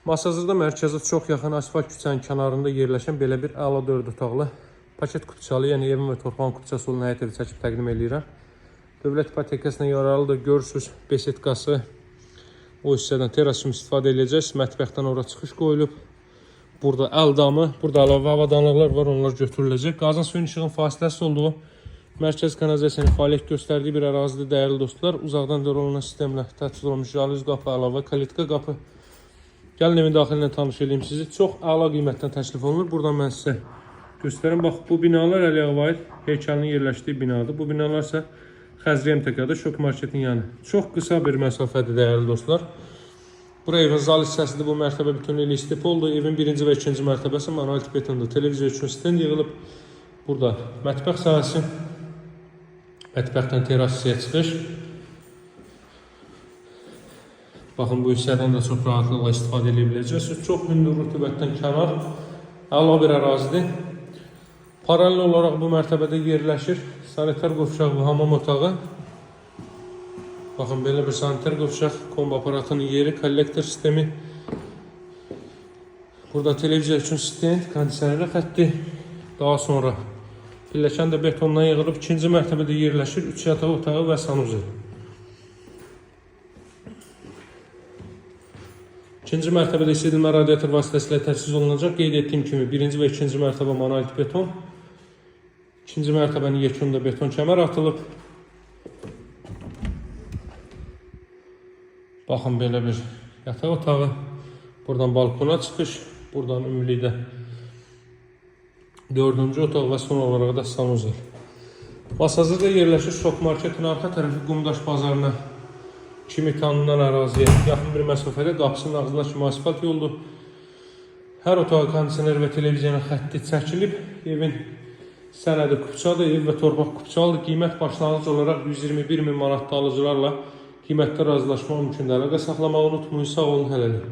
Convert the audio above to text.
Masazırda mərkəzə çox yaxın asfalt küçənin kənarında yerləşən belə bir əla 4 otaqlı paket kupçalı, yəni evin və torpağın kupçası olan həyət evi çəkib təqdim edirəm. Dövlət ipotekasına yararlıdır. Görürsünüz, besetkası o hissədən teras kimi istifadə edəcəksiniz. Mətbəxdən ora çıxış qoyulub. Burada əl damı, burada əlavə avadanlıqlar var, onlar götürüləcək. Qazın suyun işığın fasiləsi olduğu mərkəz kanalizasiyanın fəaliyyət göstərdiyi bir ərazidə dəyərli dostlar. Uzaqdan dörolanan sistemlə təchiz olunmuş jalüz qapı, əlavə kalitka qapı. Gəlin evin daxili ilə tanış edeyim sizi. Çox əla qiymətdən təklif olunur. Buradan mən sizə göstərim. Bax, bu binalar Əliyə Vahid heykəlinin yerləşdiyi binadır. Bu binalar isə Xəzri MTK-da, Şok Marketin yanı. Çox qısa bir məsafədir dəyərli dostlar. Bura evin zal hissəsidir. Bu mərtəbə bütünlüyü istep oldu. Evin birinci və ikinci mərtəbəsi manuel betonda. Televiziya üçün stend yığılıb. Burada mətbəx sahəsi. Mətbəxdən terasiyaya çıxış. Baxın, bu hissədən də çox rahatlıqla istifadə edə biləcəksiniz. Çox hündür rütubətdən kənar, əla bir ərazidir. Paralel olaraq bu mərtəbədə yerləşir sanitar qovşaq və hamam otağı. Baxın, belə bir sanitar qovşaq, kombi aparatının yeri, kollektor sistemi. Burada televiziya üçün stend, kondisioner xətti. Daha sonra pilləkən də betondan yığılıb. İkinci mərtəbədə yerləşir 3 yataq otağı və sanuzel. İkinci mərtəbədə isidilmə radiator vasitəsilə təchiz olunacaq. Qeyd etdiyim kimi birinci və ikinci mərtəbə manuel beton. İkinci mərtəbənin yekununda beton kəmər atılıb. Baxın, belə bir yataq otağı. Buradan balkona çıxış. Buradan ümumilikdə 4-cü otaq və son olaraq da sanuzel. Masazırda yerləşir Şok Marketin arxa tərəfi Qumdaş bazarına kimi tanınan əraziyə yaxın bir məsafədə qapısının ağzına kimi asfalt yoldur. Hər otağa kondisioner və televiziyanın xətti çəkilib. Evin sənədi kupçadır, ev və torpaq kupçalıdır. Qiymət başlanğıc olaraq 121 min manatlı alıcılarla qiymətdə razılaşma mümkündür. Əlaqə saxlamağı unutmayın, sağ olun, hələlik.